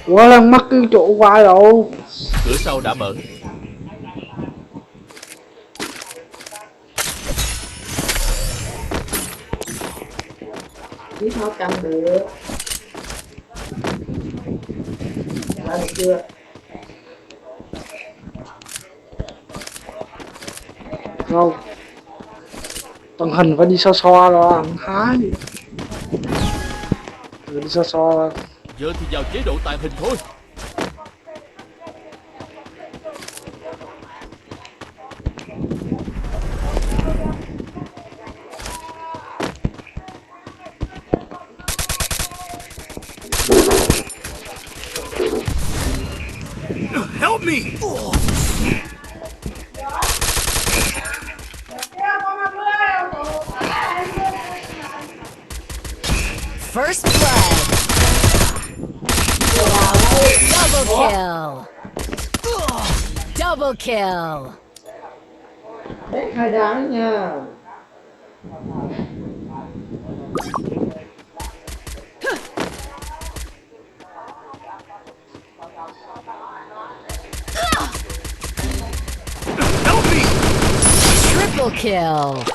Quá đang mắc cái chỗ vai đâu. Cửa sau đã mở. Biết nó cầm được. Là được chưa? Không. Tầng hình phải đi so so rồi hái. Đi so so. Giờ thì vào chế độ tàng hình thôi. Help me! First blood. Double kill. Double kill. Đấy, hơi đáng nha. Help me! Triple kill.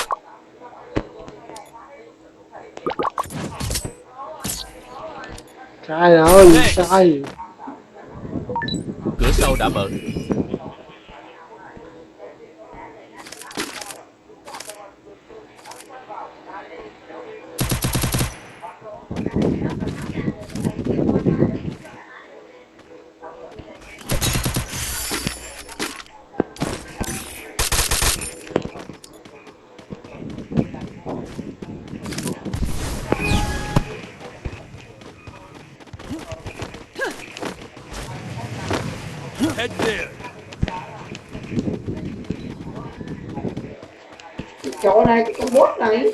Sai rồi, sai. Cửa sau đã mở. Head there. Cái chỗ này, cái con boss này.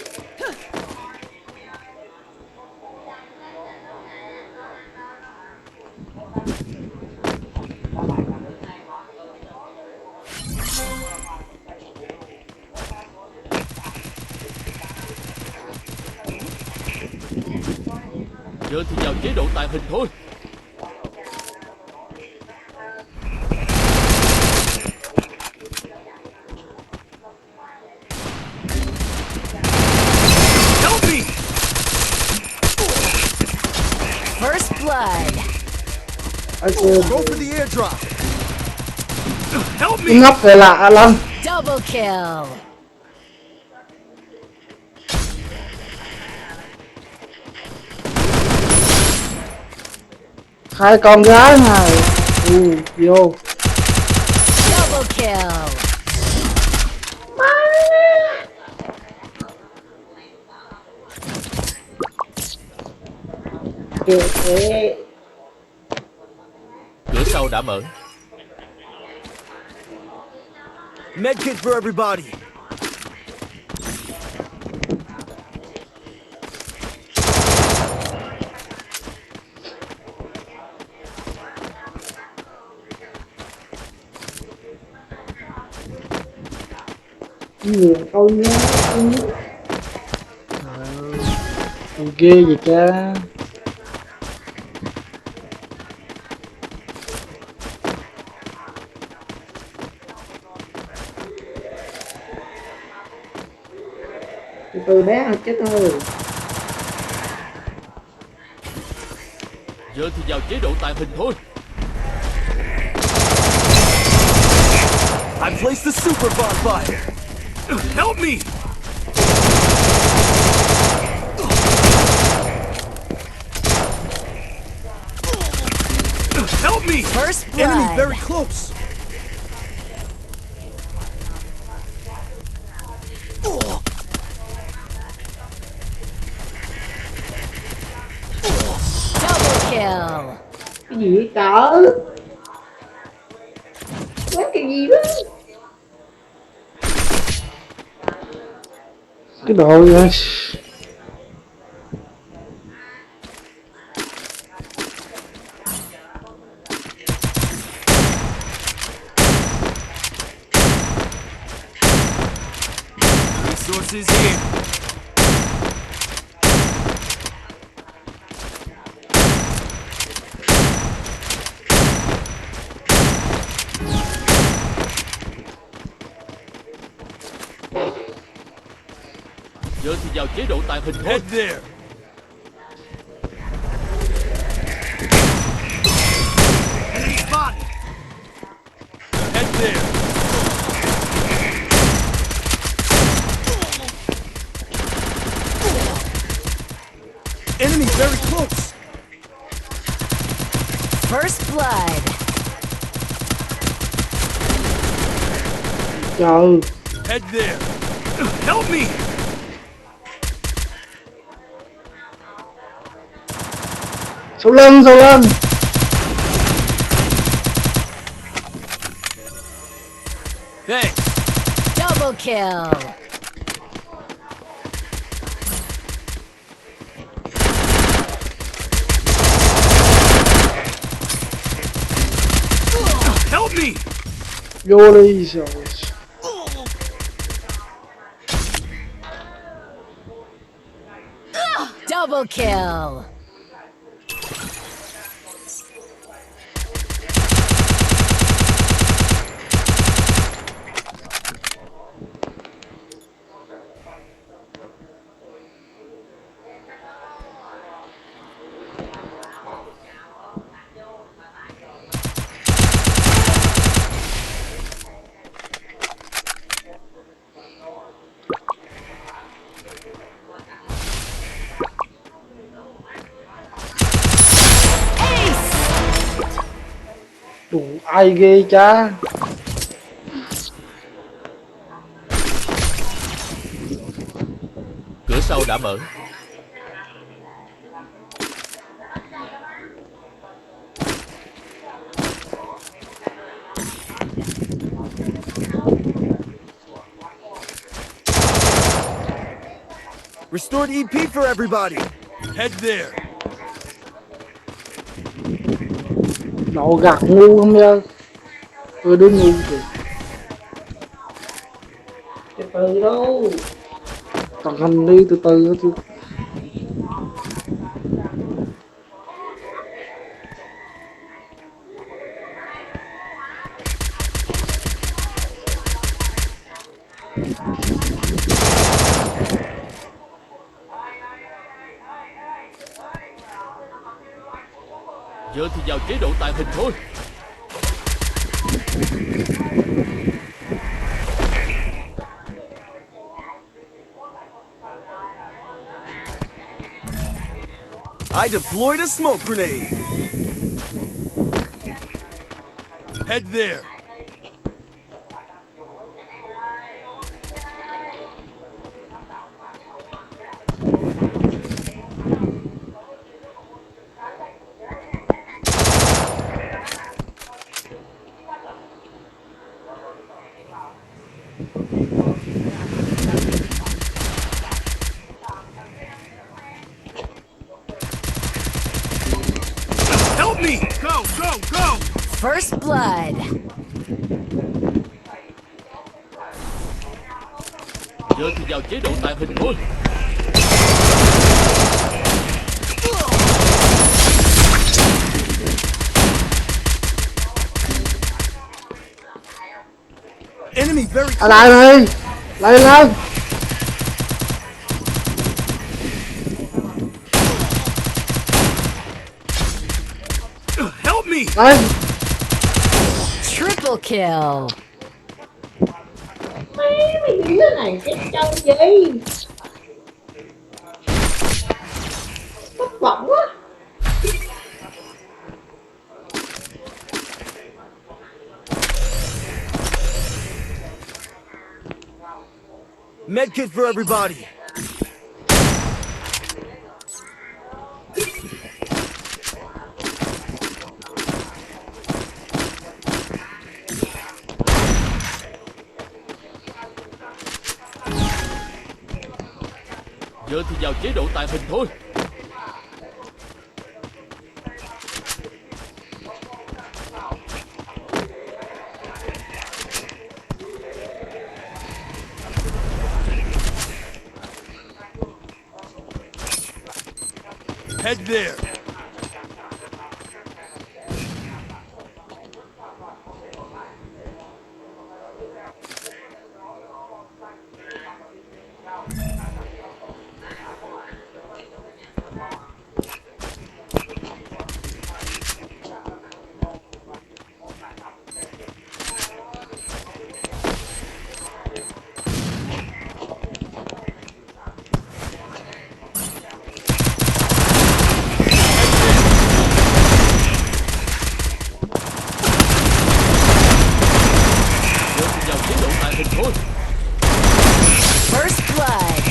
Giờ thì vào chế độ tàng hình thôi. Help me! First blood. Go for the airdrop. Help Cái me! ngóc này lạ lắm. Double kill. Hai con gái này. Vô. Double kill. Kệ. Cửa sau đã mở. Medkit for everybody. Nhiều câu nhé. Ghê vậy cha. Từ từ bé chết thôi. Giờ thì vào chế độ tàng hình thôi. I placed the super bonfire. Help me! Help me! First Enemy blood. very close. Double kill. Cái gì vậy cỡ? Quét cái gì đó? Cái đồ gì vậy? Resources here. Giờ thì vào chế độ tàng hình thôi. Head there. Enemy spotted. Head there. Enemy very close. First blood. Trời. Head there. Help me. Sau lưng, sau lưng. Thanks. Double kill. Help me. Vô đi rồi. Double kill. Đủ ai ghê cha. Cửa sau đã mở. Restored EP for everybody. Head there. Nó gạt ngu không nha. Tôi đứa ngu thì. Từ từ đâu. Tàng hình đi từ từ thôi. Giờ thì vào chế độ tàng hình thôi. I deployed a smoke grenade. Head there. Help me! Go, go, go! First blood. Giờ thì vào chế độ tàng hình thôi. Enemy very close. Lại đi. Lại lên. Help me! Lên. Triple kill. Mày nghĩ thế này chết chân gì? Thất vọng quá. Medkit for everybody. Giờ thì vào chế độ tàng hình thôi. Head there. Giờ thì vào chế độ tàng hình thôi. First blood.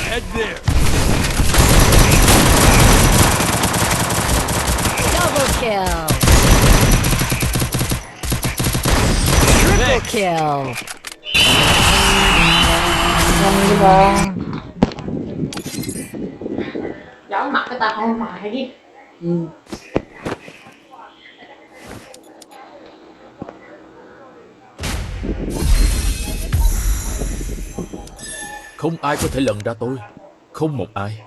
Head there. Double kill. Triple kill. Nhanh đi ba. Giấu mặt cái tao không mày đi. Ừ. Không ai có thể lần ra tôi. Không một ai.